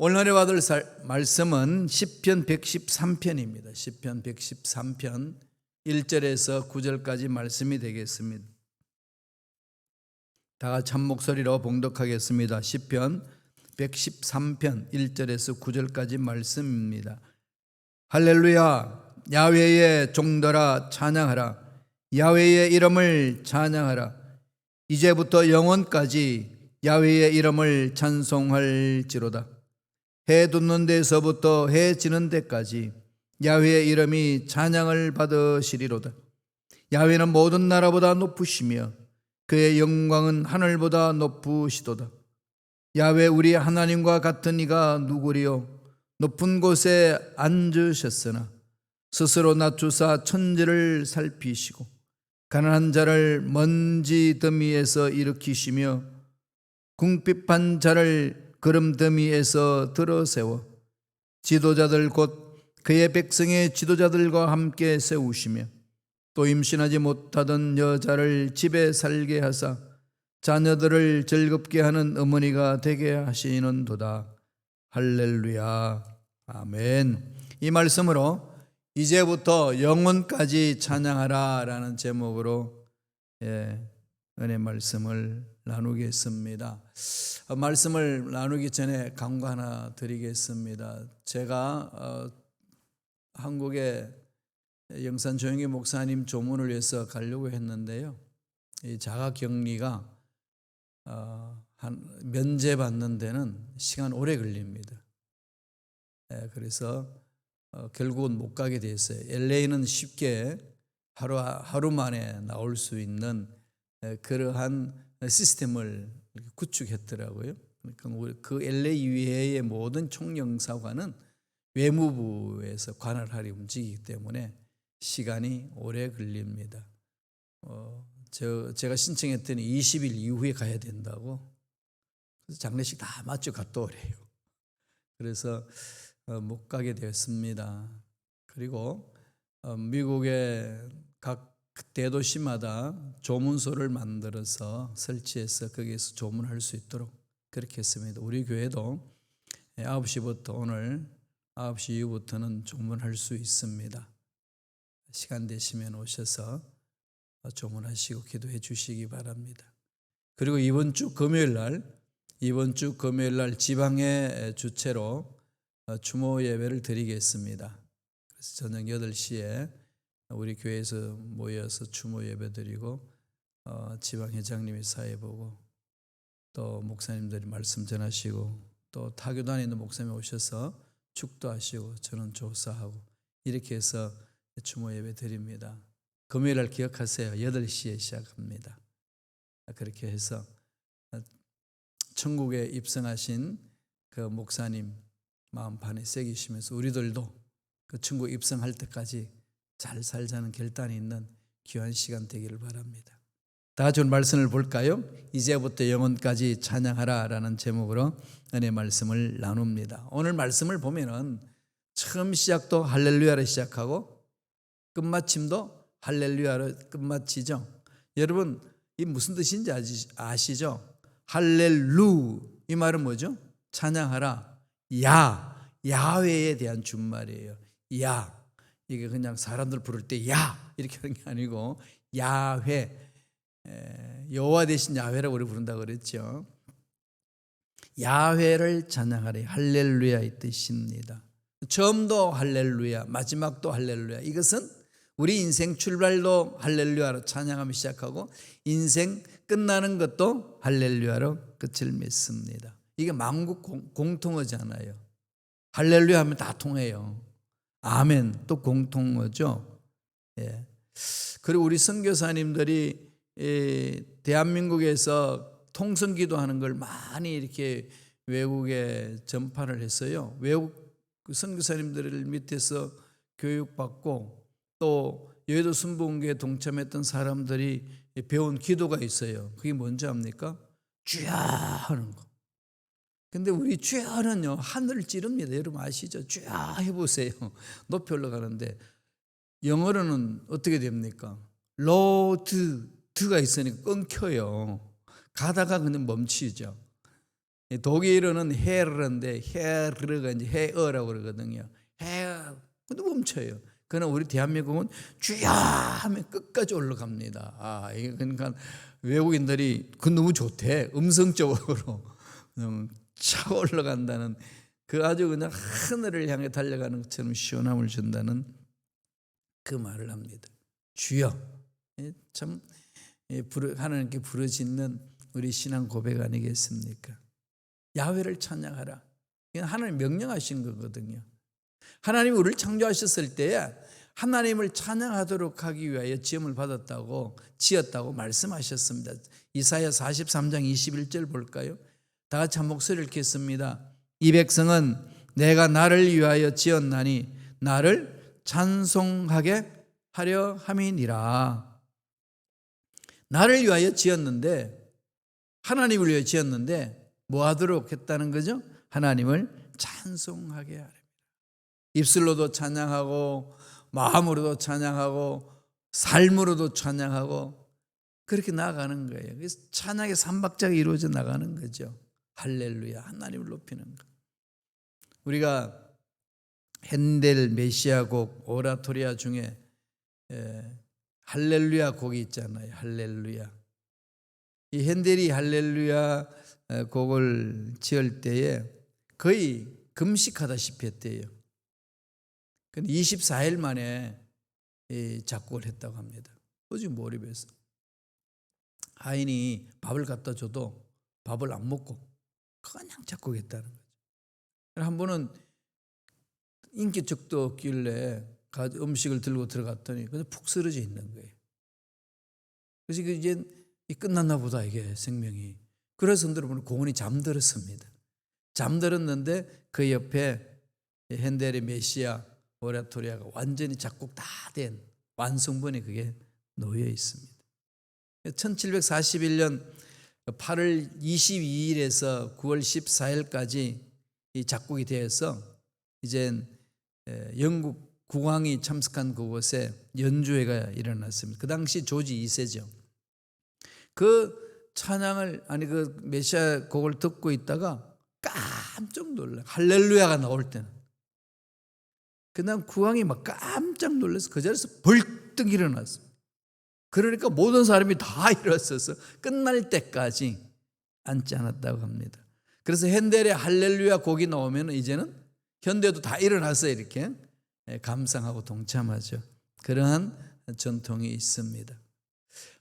오늘 받을 말씀은 시편 113편입니다. 시편 113편 1절에서 9절까지 말씀이 되겠습니다. 다 같이 한 목소리로 봉독하겠습니다. 시편 113편 1절에서 9절까지 말씀입니다. 할렐루야, 야훼의 종들아 찬양하라. 야훼의 이름을 찬양하라. 이제부터 영원까지 야훼의 이름을 찬송할지로다. 해 돋는 데서부터 해 지는 데까지 야훼의 이름이 찬양을 받으시리로다. 야훼는 모든 나라보다 높으시며 그의 영광은 하늘보다 높으시도다. 야훼 우리 하나님과 같은 이가 누구리요? 높은 곳에 앉으셨으나 스스로 낮추사 천지를 살피시고 가난한 자를 먼지 더미에서 일으키시며 궁핍한 자를 거름 더미에서 들어세워 지도자들 곧 그의 백성의 지도자들과 함께 세우시며 또 임신하지 못하던 여자를 집에 살게 하사 자녀들을 즐겁게 하는 어머니가 되게 하시는도다. 할렐루야, 아멘. 이 말씀으로 이제부터 영원까지 찬양하라 라는 제목으로 은혜 말씀을 나누겠습니다. 말씀을 나누기 전에 강구 하나 드리겠습니다. 제가 한국에 영산 조영기 목사님 조문을 위해서 가려고 했는데요, 이 자가격리가 면제받는 데는 시간 오래 걸립니다. 그래서 결국은 못 가게 됐어요. LA는 쉽게 하루 만에 나올 수 있는 그러한 시스템을 구축했더라고요. 그러니까 그 LA 이외의 모든 총영사관은 외무부에서 관할하려 움직이기 때문에 시간이 오래 걸립니다. 제가 신청했더니 20일 이후에 가야 된다고. 그래서 장례식 다 마치고 갔다 오래요. 그래서 못 가게 되었습니다. 그리고 미국의 각 대도시마다 조문소를 만들어서 설치해서 거기에서 조문할 수 있도록 그렇게 했습니다. 우리 교회도 9시부터 오늘 9시 이후부터는 조문할 수 있습니다. 시간 되시면 오셔서 조문하시고 기도해 주시기 바랍니다. 그리고 이번 주 금요일 날 지방의 주체로 추모 예배를 드리겠습니다. 그래서 저녁 8시에 우리 교회에서 모여서 추모 예배 드리고 지방 회장님이 사회 보고 또 목사님들이 말씀 전하시고 또 타교단에 있는 목사님이 오셔서 축도하시고 저는 조사하고 이렇게 해서 추모 예배 드립니다. 금요일 날 기억하세요. 8시에 시작합니다. 그렇게 해서 천국에 입성하신 그 목사님 마음판에 새기시면서 우리들도 그 천국 입성할 때까지 잘 살자는 결단이 있는 귀한 시간 되기를 바랍니다. 다 같이 말씀을 볼까요? 이제부터 영원까지 찬양하라 라는 제목으로 은혜 말씀을 나눕니다. 오늘 말씀을 보면은 처음 시작도 할렐루야로 시작하고 끝마침도 할렐루야로 끝마치죠. 여러분 이 무슨 뜻인지 아시죠? 할렐루 이 말은 뭐죠? 찬양하라. 야훼에 대한 준말이에요. 이게 그냥 사람들 부를 때 이렇게 하는 게 아니고 야훼, 여호와 대신 야훼라고 우리 부른다고 그랬죠. 야훼를 찬양하라. 할렐루야의 뜻입니다. 처음도 할렐루야, 마지막도 할렐루야. 이것은 우리 인생 출발도 할렐루야로 찬양하며 시작하고 인생 끝나는 것도 할렐루야로 끝을 맺습니다. 이게 만국 공통어잖아요. 할렐루야 하면 다 통해요. 아멘 또 공통어죠. 그리고 우리 선교사님들이 대한민국에서 통성기도하는 걸 많이 이렇게 외국에 전파를 했어요. 외국 선교사님들 밑에서 교육받고 또 여의도 순복음교회에 동참했던 사람들이 배운 기도가 있어요. 그게 뭔지 압니까? 주야 하는 거. 근데 우리 주야는요 하늘을 찌릅니다. 여러분 아시죠? 주야 해보세요. 높이 올라가는데 영어로는 어떻게 됩니까? 로드 드가 있으니까 끊겨요. 가다가 그냥 멈추죠. 독일어는 헤르인데 헤르가 이제 헤어라고 그러거든요. 헤어. 근데 멈춰요. 그러나 우리 대한민국은 주야 하면 끝까지 올라갑니다. 그러니까 외국인들이 그 너무 좋대. 음성적으로 차 올라간다는 그 아주 그냥 하늘을 향해 달려가는 것처럼 시원함을 준다는 그 말을 합니다. 주여. 참 하나님께 부르짖는 우리 신앙 고백 아니겠습니까? 야훼를 찬양하라. 이건 하나님 명령하신 거거든요. 하나님이 우리를 창조하셨을 때에 하나님을 찬양하도록 하기 위하여 지음을 받았다고 지었다고 말씀하셨습니다. 이사야 43장 21절 볼까요? 다 같이 한 목소리를 읽겠습니다. 이 백성은 내가 나를 위하여 지었나니 나를 찬송하게 하려 함이니라. 나를 위하여 지었는데, 하나님을 위하여 지었는데 뭐 하도록 했다는 거죠? 하나님을 찬송하게 하라. 입술로도 찬양하고 마음으로도 찬양하고 삶으로도 찬양하고 그렇게 나아가는 거예요. 그래서 찬양의 삼박자가 이루어져 나가는 거죠. 할렐루야, 하나님을 높이는 것. 우리가 핸델 메시아 곡 오라토리아 중에 할렐루야 곡이 있잖아요. 할렐루야. 이 핸델이 할렐루야 곡을 지을 때에 거의 금식하다시피 했대요. 근데 24일 만에 작곡을 했다고 합니다. 오직 몰입해서. 하인이 밥을 갖다 줘도 밥을 안 먹고 그냥 작곡했다는 거죠. 한 번은 인기척도 없길래 음식을 들고 들어갔더니 그냥 푹 쓰러져 있는 거예요. 그래서 이제 끝났나 보다, 이게 생명이. 그래서 여러분 공원이 잠들었습니다. 잠들었는데 그 옆에 핸델의 메시아 오라토리아가 완전히 작곡 다 된 완성본이 그게 놓여 있습니다. 1741년 8월 22일에서 9월 14일까지 이 작곡이 되어서 이제 영국 국왕이 참석한 그곳에 연주회가 일어났습니다. 그 당시 조지 2세죠. 그 찬양을 그 메시아 곡을 듣고 있다가 깜짝 놀라. 할렐루야가 나올 때는 그다음 국왕이 막 깜짝 놀라서 그 자리에서 벌떡 일어났어요. 그러니까 모든 사람이 다 일어서서 끝날 때까지 앉지 않았다고 합니다. 그래서 핸델의 할렐루야 곡이 나오면 이제는 현대도 다 일어나서 이렇게 감상하고 동참하죠. 그러한 전통이 있습니다.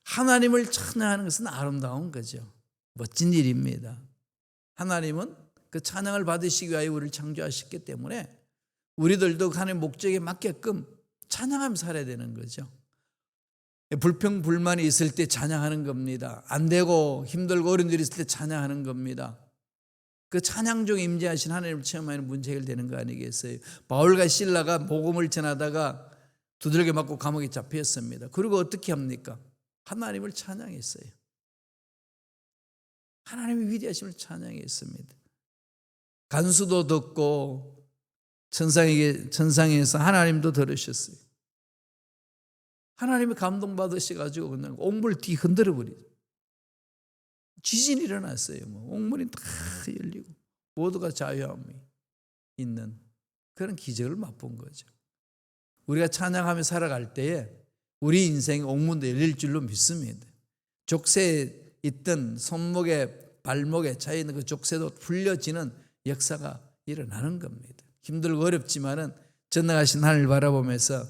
하나님을 찬양하는 것은 아름다운 거죠. 멋진 일입니다. 하나님은 그 찬양을 받으시기 위하여 우리를 창조하셨기 때문에 우리들도 하나님의 목적에 맞게끔 찬양하며 살아야 되는 거죠. 불평 불만이 있을 때 찬양하는 겁니다. 안 되고 힘들고 어려운 일이 있을 때 찬양하는 겁니다. 그 찬양 중에 임재하신 하나님을 체험하는 문제 해결되는 거 아니겠어요? 바울과 실라가 복음을 전하다가 두들겨 맞고 감옥에 잡혔습니다. 그리고 어떻게 합니까? 하나님을 찬양했어요. 하나님의 위대하심을 찬양했습니다. 간수도 듣고 천상에서 하나님도 들으셨어요. 하나님이 감동받으셔가지고 그냥 옥물 뒤 흔들어 버리죠. 지진이 일어났어요. 옥물이 다 열리고 모두가 자유함이 있는 그런 기적을 맛본 거죠. 우리가 찬양하며 살아갈 때에 우리 인생의 옥문도 열릴 줄로 믿습니다. 족쇄에 있던 손목에 발목에 차있는 그 족쇄도 풀려지는 역사가 일어나는 겁니다. 힘들고 어렵지만은 전능하신 하나님을 바라보면서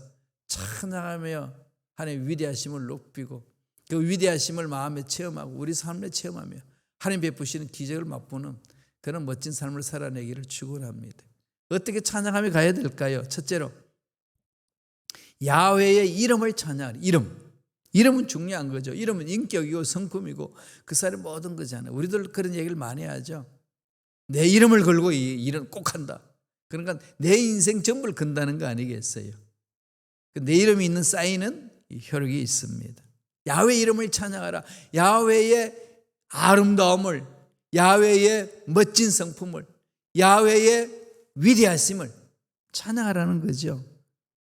찬양하며 하나님의 위대하심을 높이고 그 위대하심을 마음에 체험하고 우리 삶에 체험하며 하나님 베푸시는 기적을 맛보는 그런 멋진 삶을 살아내기를 축원합니다. 어떻게 찬양하며 가야 될까요? 첫째로 야훼의 이름을 찬양하라. 이름은 중요한 거죠. 이름은 인격이고 성품이고 그 사람의 모든 거잖아요. 우리들 그런 얘기를 많이 하죠. 내 이름을 걸고 이 일은 꼭 한다. 그러니까 내 인생 전부를 건다는 거 아니겠어요? 내 이름이 있는 사인은 효력이 있습니다. 야훼 이름을 찬양하라. 야훼의 아름다움을, 야훼의 멋진 성품을, 야훼의 위대하심을 찬양하라는 거죠.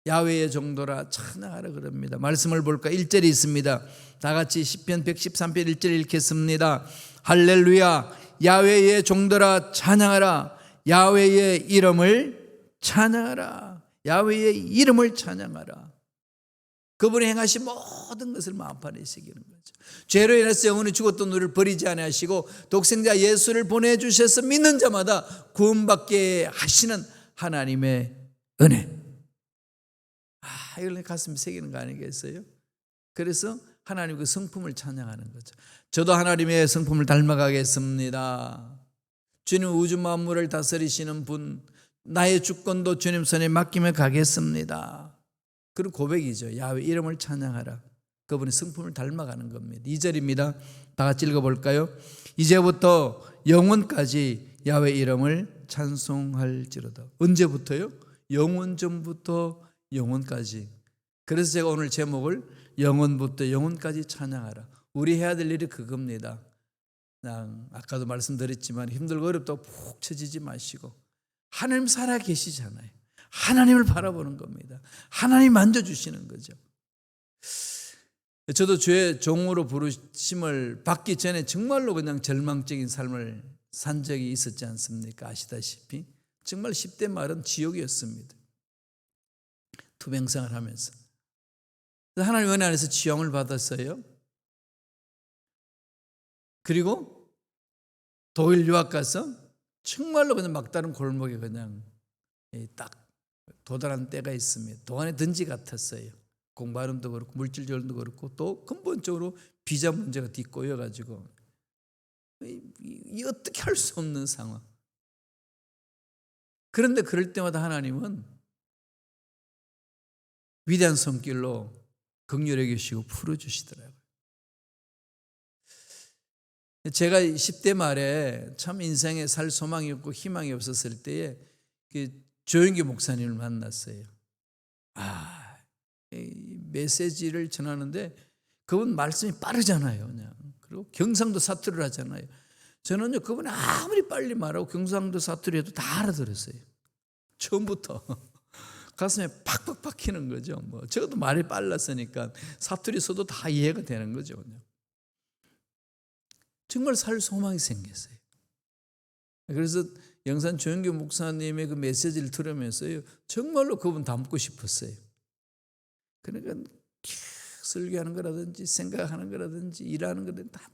야훼의 종도라 찬양하라 그럽니다. 말씀을 볼까? 1절이 있습니다. 다 같이 시편 113편 1절 읽겠습니다. 할렐루야, 야훼의 종도라 찬양하라. 야훼의 이름을 찬양하라. 야훼의 이름을 찬양하라. 그분이 행하신 모든 것을 마음판에 새기는 거죠. 죄로 인해서 영원히 죽었던 우리를 버리지 아니하시고 독생자 예수를 보내주셔서 믿는 자마다 구원받게 하시는 하나님의 은혜. 이걸 가슴에 새기는 거 아니겠어요? 그래서 하나님 그 성품을 찬양하는 거죠. 저도 하나님의 성품을 닮아가겠습니다. 주님 우주 만물을 다스리시는 분, 나의 주권도 주님 손에 맡기며 가겠습니다. 그런 고백이죠. 야훼 이름을 찬양하라. 그분의 성품을 닮아가는 겁니다. 2절입니다. 다 같이 읽어볼까요? 이제부터 영원까지 야훼 이름을 찬송할지로다. 언제부터요? 영원 전부터 영원까지. 그래서 제가 오늘 제목을 영원부터 영원까지 찬양하라. 우리 해야 될 일이 그겁니다. 그냥 아까도 말씀드렸지만 힘들고 어렵다고 푹 처지지 마시고 하나님 살아 계시잖아요. 하나님을 바라보는 겁니다. 하나님 만져주시는 거죠. 저도 주의 종으로 부르심을 받기 전에 정말로 그냥 절망적인 삶을 산 적이 있었지 않습니까? 아시다시피 정말 10대 말은 지옥이었습니다. 투병생활 하면서 하나님 은혜 안에서 지원을 받았어요. 그리고 독일 유학 가서 정말로 그냥 막다른 골목에 그냥 딱 도달한 때가 있습니다. 도안의 던지 같았어요. 공부하는도 그렇고 물질 조절도 그렇고 또 근본적으로 비자 문제가 뒷꼬여가지고 이 어떻게 할 수 없는 상황. 그런데 그럴 때마다 하나님은 위대한 손길로 긍휼히 여기시고 풀어주시더라고요. 제가 10대 말에 참 인생에 살 소망이 없고 희망이 없었을 때에 조영기 목사님을 만났어요. 이 메시지를 전하는데 그분 말씀이 빠르잖아요. 그냥. 그리고 경상도 사투리를 하잖아요. 저는요, 그분이 아무리 빨리 말하고 경상도 사투리 해도 다 알아들었어요. 처음부터. 가슴에 팍팍 박히는 거죠. 저도 말이 빨랐으니까 사투리 써도 다 이해가 되는 거죠. 그냥. 정말 살 소망이 생겼어요. 그래서 영산 조영규 목사님의 그 메시지를 들으면서요, 정말로 그분 닮고 싶었어요. 그러니까 설교하는 거라든지 생각하는 거라든지 일하는 거라든지 다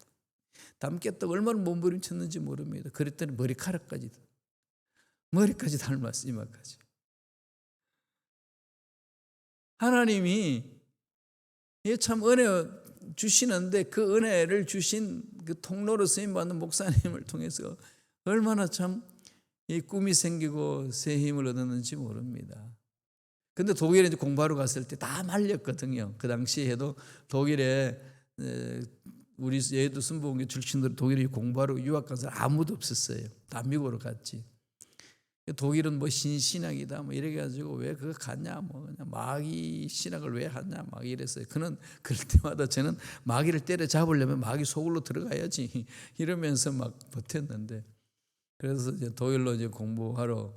닮겠다고 얼마나 몸부림쳤는지 모릅니다. 그랬더니 머리카락까지 닮았어요. 이마까지. 하나님이 참 은혜 주시는데 그 은혜를 주신 그 통로로 쓰임받는 목사님을 통해서 얼마나 참 이 꿈이 생기고 새 힘을 얻었는지 모릅니다. 근데 독일에 이제 공부하러 갔을 때 다 말렸거든요. 그 당시에도 독일에 우리 예도 순복음교 출신들 독일에 공부하러 유학 간 사람 아무도 없었어요. 다 미국으로 갔지. 독일은 신신학이다 이래가지고 왜 그거 갔냐 그냥 마귀 신학을 왜 하냐 막 이랬어요. 그는 그럴 때마다 저는 마귀를 때려잡으려면 마귀 속으로 들어가야지 이러면서 막 버텼는데, 그래서 이제 독일로 이제 공부하러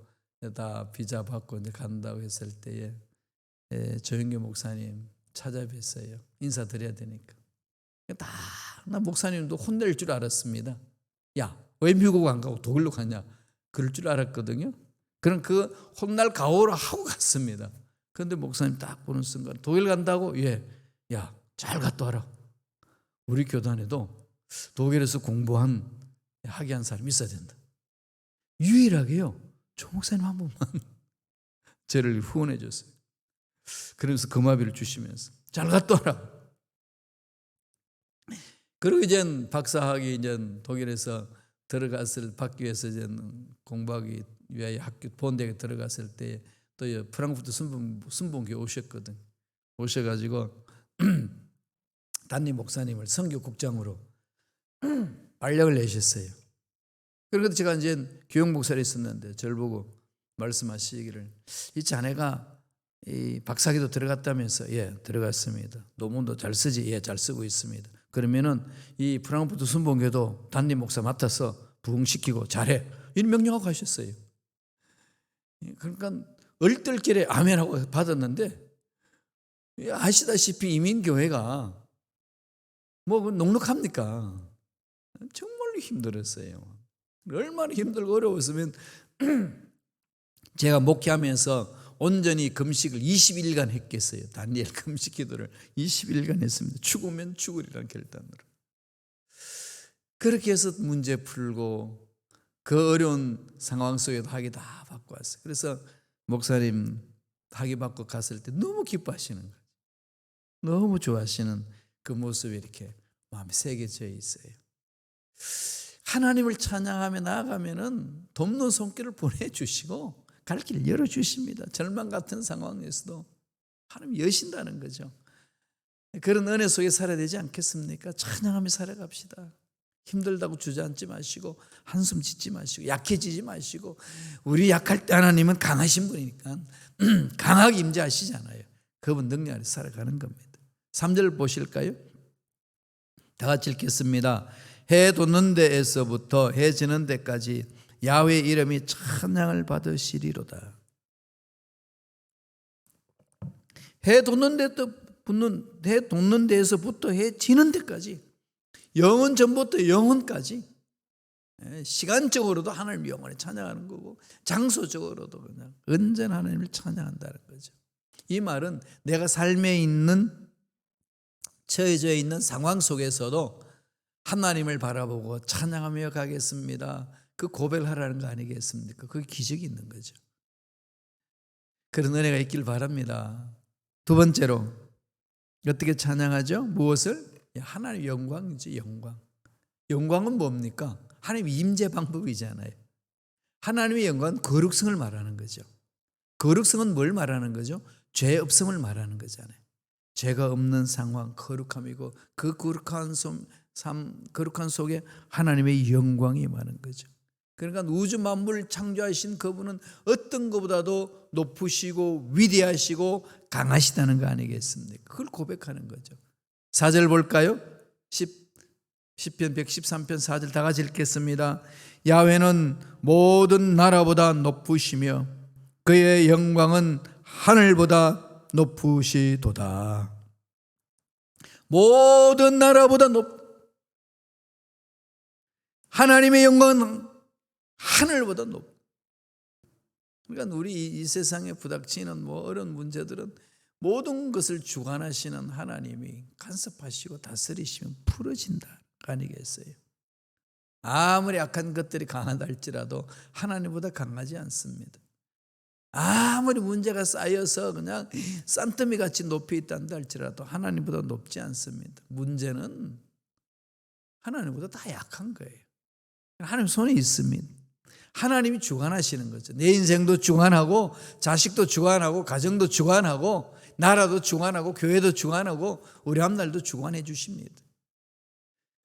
다 비자 받고 이제 간다고 했을 때에 조영규 목사님 찾아뵀어요. 인사드려야 되니까. 나 목사님도 혼낼 줄 알았습니다. 야, 왜 미국 안 가고 독일로 가냐? 그럴 줄 알았거든요. 그럼 그 혼날 각오를 하고 갔습니다. 그런데 목사님 딱 보는 순간 독일 간다고? 예. 야, 잘 갔다 와라. 우리 교단에도 독일에서 공부한 학위한 사람이 있어야 된다. 유일하게요, 조 목사님 한 분만 저를 후원해 줬어요. 그러면서 금화비를 주시면서 잘 갔다 와라. 그리고 이제 박사학위 이제 독일에서 받기 위해서 이제 공부하기 위하여 학교 본대에 들어갔을 때 또 프랑크푸르트 순복음교회 오셨거든. 오셔가지고 담임 목사님을 선교국장으로 발령을 내셨어요. 그리고 제가 이제 교육 목사를 있었는데 저를 보고 말씀하시기를, 이 자네가 이 박사학위도 들어갔다면서? 예, 들어갔습니다. 논문도 잘 쓰지? 예, 잘 쓰고 있습니다. 그러면은 이 프랑크푸르트 순복음교회도 담임 목사 맡아서 부흥시키고 잘해, 이런 명령하고 가셨어요. 그러니까 얼떨결에 아멘하고 받았는데, 아시다시피 이민교회가 뭐 녹록합니까? 정말로 힘들었어요. 얼마나 힘들고 어려웠으면 제가 목회하면서 온전히 금식을 20일간 했겠어요. 다니엘 금식 기도를 20일간 했습니다. 죽으면 죽으리라는 결단으로. 그렇게 해서 문제 풀고 그 어려운 상황 속에도 학위 다 받고 왔어요. 그래서 목사님 학위 받고 갔을 때 너무 기뻐하시는 거예요. 너무 좋아하시는 그 모습이 이렇게 마음에 새겨져 있어요. 하나님을 찬양하며 나아가면은 돕는 손길을 보내주시고 갈 길 열어주십니다. 절망 같은 상황에서도 하나님 여신다는 거죠. 그런 은혜 속에 살아야 되지 않겠습니까? 찬양하며 살아갑시다. 힘들다고 주저앉지 마시고 한숨 짓지 마시고 약해지지 마시고, 우리 약할 때 하나님은 강하신 분이니까 강하게 임재하시잖아요. 그분 능력 안에 살아가는 겁니다. 3절 보실까요? 다 같이 읽겠습니다. 해 돋는 데에서부터 해 지는 데까지 야훼의 이름이 찬양을 받으시리로다. 해 돋는 데에서부터 해 지는 데까지, 영원 전부터 영원까지, 시간적으로도 하나님 영원히 찬양하는 거고 장소적으로도 그냥 언제나 하나님을 찬양한다는 거죠. 이 말은 내가 삶에 있는, 처해져 있는 상황 속에서도 하나님을 바라보고 찬양하며 가겠습니다, 그 고백을 하라는 거 아니겠습니까? 그게 기적이 있는 거죠. 그런 은혜가 있길 바랍니다. 두 번째로 어떻게 찬양하죠? 무엇을? 하나님의 영광이죠. 영광. 영광은 뭡니까? 하나님의 임재 방법이잖아요. 하나님의 영광은 거룩성을 말하는 거죠. 거룩성은 뭘 말하는 거죠? 죄 없음을 말하는 거잖아요. 죄가 없는 상황, 거룩함이고 그 거룩한 속에 하나님의 영광이 많은 거죠. 그러니까 우주 만물을 창조하신 그분은 어떤 것보다도 높으시고 위대하시고 강하시다는 거 아니겠습니까? 그걸 고백하는 거죠. 4절 볼까요? 시편 113편 4절 다 같이 읽겠습니다. 야훼는 모든 나라보다 높으시며 그의 영광은 하늘보다 높으시도다. 모든 나라보다 하나님의 영광은 하늘보다 그러니까 우리 이 세상에 부닥치는 어려운 문제들은 모든 것을 주관하시는 하나님이 간섭하시고 다스리시면 풀어진다 아니겠어요? 아무리 악한 것들이 강하다 할지라도 하나님보다 강하지 않습니다. 아무리 문제가 쌓여서 그냥 산더미같이 높이 있다는다 할지라도 하나님보다 높지 않습니다. 문제는 하나님보다 다 약한 거예요. 하나님 손에 있습니다. 하나님이 주관하시는 거죠. 내 인생도 주관하고 자식도 주관하고 가정도 주관하고 나라도 주관하고 교회도 주관하고 우리 앞날도 주관해 주십니다.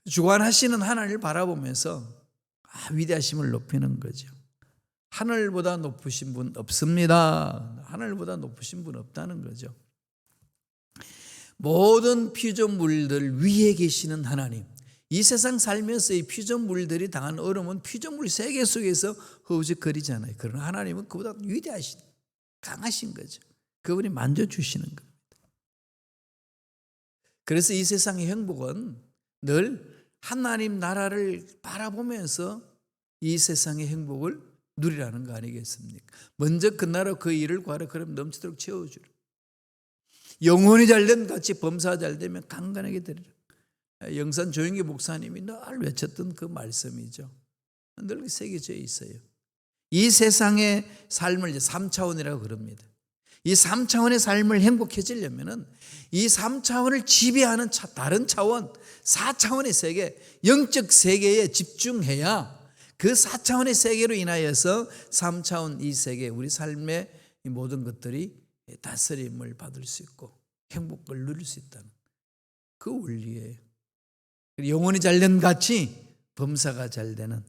주관하시는 하나님을 바라보면서 위대하심을 높이는 거죠. 하늘보다 높으신 분 없습니다. 하늘보다 높으신 분 없다는 거죠. 모든 피조물들 위에 계시는 하나님, 이 세상 살면서 이 피조물들이 당한 어려움은 피조물 세계 속에서 허우적거리잖아요. 그러나 하나님은 그보다 위대하신, 강하신 거죠. 그분이 만져주시는 겁니다. 그래서 이 세상의 행복은 늘 하나님 나라를 바라보면서 이 세상의 행복을 누리라는 거 아니겠습니까? 먼저 그 나라 그 일을 구하라, 그러면 넘치도록 채워주라. 영혼이 잘된 같이 범사가 잘되면 강건하게 되리라. 영산 조영기 목사님이 늘 외쳤던 그 말씀이죠. 늘 새겨져 있어요. 이 세상의 삶을 이제 3차원이라고 그럽니다. 이 3차원의 삶을 행복해지려면 이 3차원을 지배하는 다른 차원, 4차원의 세계, 영적 세계에 집중해야 그 4차원의 세계로 인하여서 3차원 이 세계, 우리 삶의 모든 것들이 다스림을 받을 수 있고 행복을 누릴 수 있다는 그 원리예요. 영혼이 잘된 같이 범사가 잘 되는,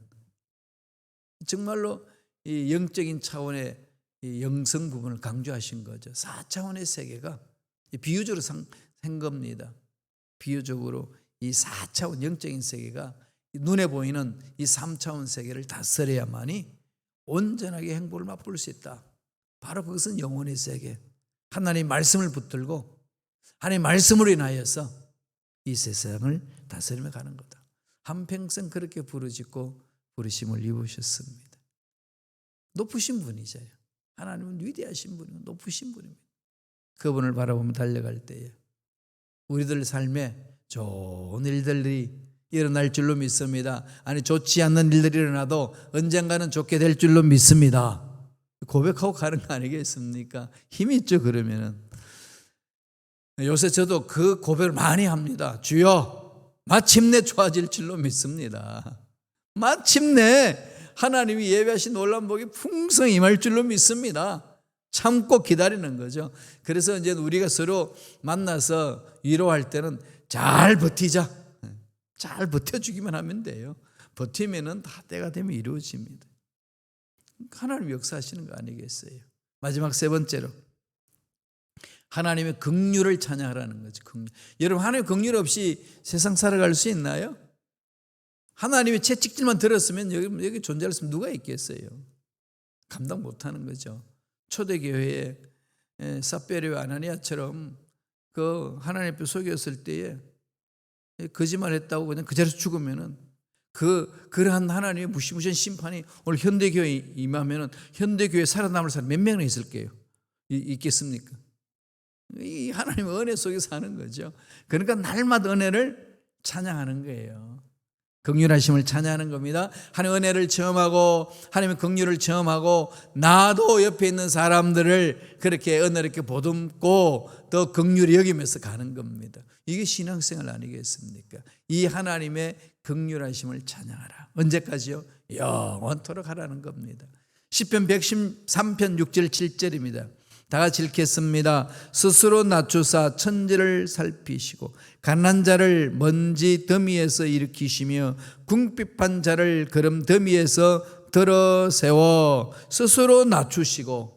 정말로 이 영적인 차원의 이 영성 부분을 강조하신 거죠. 4차원의 세계가 비유적으로 생 겁니다. 비유적으로 이 4차원 영적인 세계가 눈에 보이는 이 3차원 세계를 다스려야만이 온전하게 행복을 맛볼 수 있다. 바로 그것은 영혼의 세계, 하나님의 말씀을 붙들고 하나님의 말씀으로 인하여서 이 세상을 다스리며 가는 거다. 한평생 그렇게 부르짖고 부르심을 입으셨습니다. 높으신 분이세요. 하나님은 위대하신 분이고 높으신 분입니다. 그분을 바라보며 달려갈 때에 우리들 삶에 좋은 일들이 일어날 줄로 믿습니다. 아니, 좋지 않는 일들이 일어나도 언젠가는 좋게 될 줄로 믿습니다. 고백하고 가는 거 아니겠습니까? 힘이 있죠. 그러면은 요새 저도 그 고백을 많이 합니다. 주여, 마침내 좋아질 줄로 믿습니다. 마침내 하나님이 예배하신 놀라운 복이 풍성히 임할 줄로 믿습니다. 참고 기다리는 거죠. 그래서 이제 우리가 서로 만나서 위로할 때는 잘 버티자, 잘 버텨주기만 하면 돼요. 버티면은 다 때가 되면 이루어집니다. 하나님 역사하시는 거 아니겠어요? 마지막 세 번째로 하나님의 긍휼을 찬양하라는 거죠. 긍휼. 여러분, 하나님의 긍휼 없이 세상 살아갈 수 있나요? 하나님의 채찍질만 들었으면 여기 존재했으면 누가 있겠어요? 감당 못하는 거죠. 초대교회에 삽베리와 아나니아처럼 그 하나님 앞에 속였을 때에 거짓말했다고 그냥 그 자리에서 죽으면은 그러한 하나님의 무시무시한 심판이 오늘 현대교회에 임하면은 현대교회에 살아남을 사람 몇 명이나 있을게요? 있겠습니까? 이 하나님의 은혜 속에서 사는 거죠. 그러니까 날마다 은혜를 찬양하는 거예요. 긍휼하심을 찬양하는 겁니다. 하나님의 은혜를 체험하고 하나님의 긍휼을 체험하고 나도 옆에 있는 사람들을 그렇게 은혜롭게 보듬고 더 긍휼히 여기면서 가는 겁니다. 이게 신앙생활 아니겠습니까? 이 하나님의 긍휼하심을 찬양하라. 언제까지요? 영원토록 하라는 겁니다. 시편 113편 6절 7절입니다. 다 같이 읽겠습니다. 스스로 낮추사 천지를 살피시고 가난한 자를 먼지 더미에서 일으키시며 궁핍한 자를 거름 더미에서 들어 세워 스스로 낮추시고,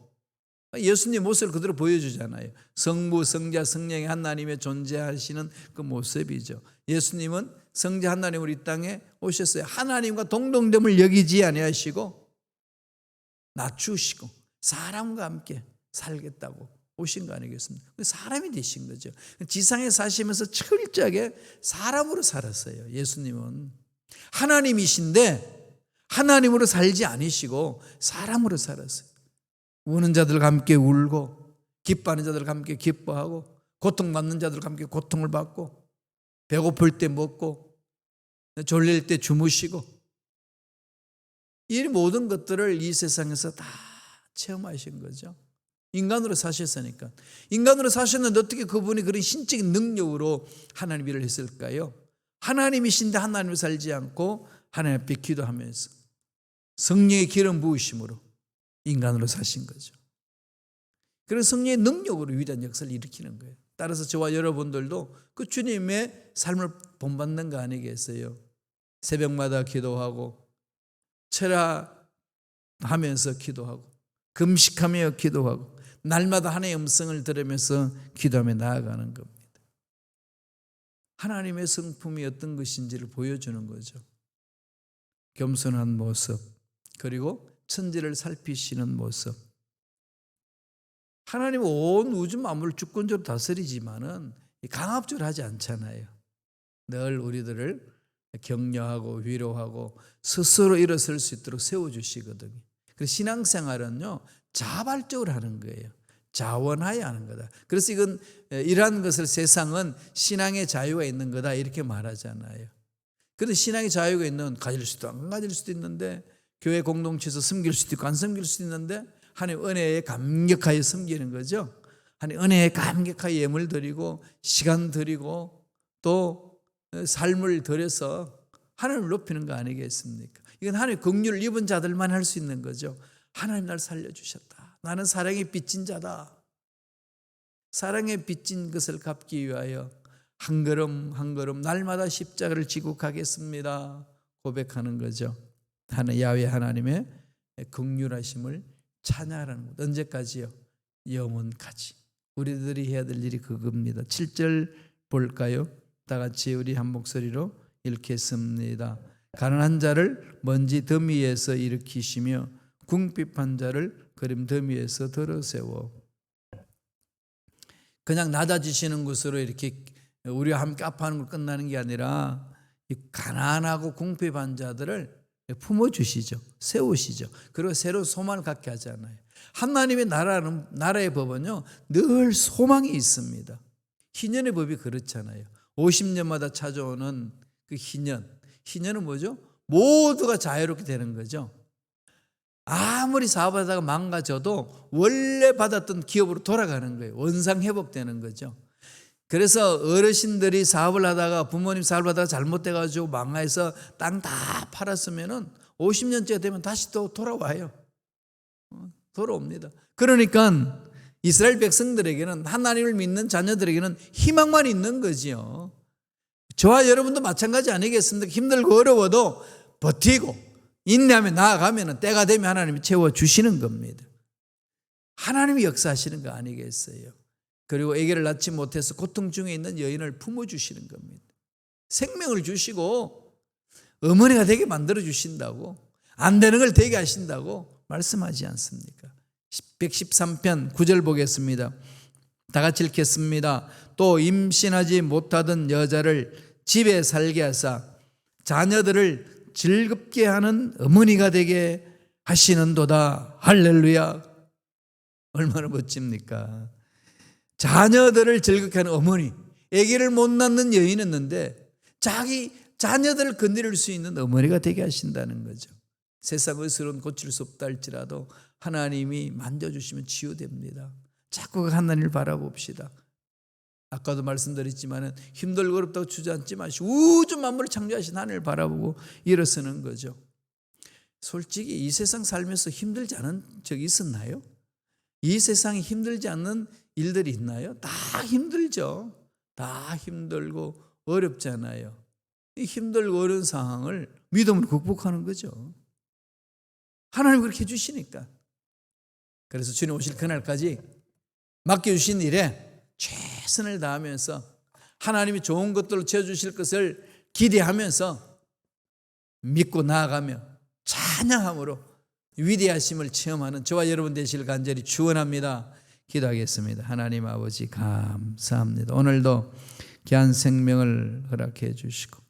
예수님 모습을 그대로 보여주잖아요. 성부, 성자, 성령의 하나님의 존재하시는 그 모습이죠. 예수님은 성자 하나님으로 이 땅에 오셨어요. 하나님과 동등됨을 여기지 아니하시고 낮추시고 사람과 함께 살겠다고 오신 거 아니겠습니까? 사람이 되신 거죠. 지상에 사시면서 철저하게 사람으로 살았어요. 예수님은 하나님이신데 하나님으로 살지 않으시고 사람으로 살았어요. 우는 자들과 함께 울고 기뻐하는 자들과 함께 기뻐하고 고통받는 자들과 함께 고통을 받고 배고플 때 먹고 졸릴 때 주무시고, 이 모든 것들을 이 세상에서 다 체험하신 거죠. 인간으로 사셨으니까. 인간으로 사셨는데 어떻게 그분이 그런 신적인 능력으로 하나님 일을 했을까요? 하나님이신데 하나님을 살지 않고 하나님 앞에 기도하면서 성령의 기름 부으심으로 인간으로 사신 거죠. 그런 성령의 능력으로 위대한 역사를 일으키는 거예요. 따라서 저와 여러분들도 그 주님의 삶을 본받는 거 아니겠어요? 새벽마다 기도하고 철야하면서 기도하고 금식하며 기도하고 날마다 하나님의 음성을 들으면서 기도하며 나아가는 겁니다. 하나님의 성품이 어떤 것인지를 보여주는 거죠. 겸손한 모습, 그리고 천지를 살피시는 모습. 하나님은 온 우주 만물을 주권적으로 다스리지만은 강압적으로 하지 않잖아요. 늘 우리들을 격려하고 위로하고 스스로 일어설 수 있도록 세워주시거든요. 그래서 신앙생활은요, 자발적으로 하는 거예요. 자원하여 하는 거다. 그래서 이러한 것을 세상은 신앙의 자유가 있는 거다 이렇게 말하잖아요. 그런데 신앙의 자유가 있는, 가질 수도 안 가질 수도 있는데, 교회 공동체에서 섬길 수도 있고 안 섬길 수도 있는데, 하나님 은혜에 감격하여 섬기는 거죠. 하나님 은혜에 감격하여 예물 드리고 시간 드리고 또 삶을 들여서 하나님을 높이는 거 아니겠습니까? 이건 하나님의 긍휼을 입은 자들만 할 수 있는 거죠. 하나님 날 살려주셨다. 나는 사랑에 빚진 자다. 사랑에 빚진 것을 갚기 위하여 한 걸음 한 걸음 날마다 십자가를 지고 가겠습니다. 고백하는 거죠. 야훼 하나님의 긍휼하심을 찬양하라는 것. 언제까지요? 영원까지. 우리들이 해야 될 일이 그겁니다. 7절 볼까요? 다 같이 우리 한 목소리로 읽겠습니다. 가난한 자를 먼지 더미에서 일으키시며 궁핍한 자를 그림 더미에서 들어세워 그냥 낮아지시는 것으로 이렇게 우리와 함께 아파하는 걸 끝나는 게 아니라 이 가난하고 궁핍한 자들을 품어주시죠. 세우시죠. 그리고 새로운 소망을 갖게 하잖아요. 하나님의 나라의 법은요, 늘 소망이 있습니다. 희년의 법이 그렇잖아요. 50년마다 찾아오는 그 희년은 뭐죠? 모두가 자유롭게 되는 거죠. 아무리 사업하다가 망가져도 원래 받았던 기업으로 돌아가는 거예요. 원상 회복되는 거죠. 그래서 어르신들이 사업을 하다가 부모님 사업을 하다가 잘못돼가지고 망해서 땅 다 팔았으면은 50년째 되면 다시 또 돌아와요. 돌아옵니다. 그러니까 이스라엘 백성들에게는, 하나님을 믿는 자녀들에게는 희망만 있는 거지요. 저와 여러분도 마찬가지 아니겠습니까? 힘들고 어려워도 버티고 인내하며 나아가면 때가 되면 하나님이 채워주시는 겁니다. 하나님이 역사하시는 거 아니겠어요? 그리고 아기를 낳지 못해서 고통 중에 있는 여인을 품어주시는 겁니다. 생명을 주시고 어머니가 되게 만들어주신다고, 안 되는 걸 되게 하신다고 말씀하지 않습니까? 113편 9절 보겠습니다. 다 같이 읽겠습니다. 또 임신하지 못하던 여자를 집에 살게 하사 자녀들을 즐겁게 하는 어머니가 되게 하시는도다. 할렐루야. 얼마나 멋집니까? 자녀들을 즐겁게 하는 어머니, 아기를 못 낳는 여인이었는데 자기 자녀들을 건드릴 수 있는 어머니가 되게 하신다는 거죠. 세상 의술은 고칠 수 없다 할지라도 하나님이 만져주시면 치유됩니다. 자꾸 하나님을 바라봅시다. 아까도 말씀드렸지만 힘들고 어렵다고 주저앉지 마시고 우주 만물을 창조하신 하나님을 바라보고 일어서는 거죠. 솔직히 이 세상 살면서 힘들지 않은 적이 있었나요? 이 세상에 힘들지 않는 일들이 있나요? 다 힘들죠. 다 힘들고 어렵잖아요. 이 힘들고 어려운 상황을 믿음으로 극복하는 거죠. 하나님 그렇게 해주시니까. 그래서 주님 오실 그날까지 맡겨주신 일에 최선을 다하면서 하나님이 좋은 것들로 채워주실 것을 기대하면서 믿고 나아가며 찬양함으로 위대하심을 체험하는 저와 여러분 되시길 간절히 축원합니다. 기도하겠습니다. 하나님 아버지 감사합니다. 오늘도 귀한 생명을 허락해 주시고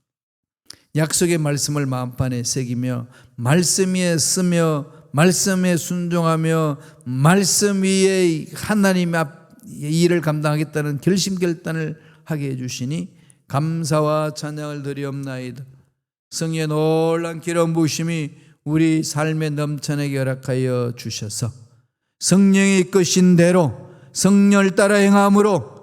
약속의 말씀을 마음판에 새기며 말씀 위에 쓰며 말씀에 순종하며 말씀 위에 하나님 앞 일을 감당하겠다는 결심결단을 하게 해주시니 감사와 찬양을 드리옵나이다. 성령의 놀란 기름 부으심이 우리 삶에 넘쳐나게 허락하여 주셔서 성령이 이끄신 대로 성령을 따라 행함으로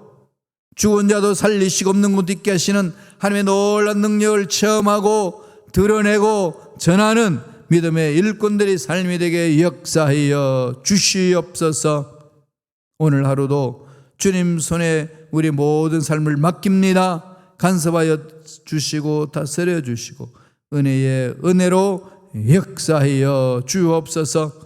죽은 자도 살리시고 없는 것도 있게 하시는 하나님의 놀란 능력을 체험하고 드러내고 전하는 믿음의 일꾼들이 삶이 되게 역사하여 주시옵소서. 오늘 하루도 주님 손에 우리 모든 삶을 맡깁니다. 간섭하여 주시고 다스려 주시고 은혜의 은혜로 역사하여 주옵소서.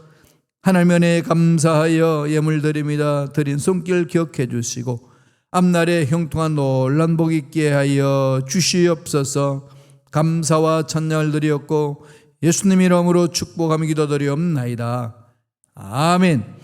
하나님 은혜에 감사하여 예물 드립니다. 드린 손길 기억해 주시고 앞날에 형통한 놀란 복 있게 하여 주시옵소서. 감사와 찬양을 드리었고 예수님 이름으로 축복하며 기도드리옵나이다. 아멘.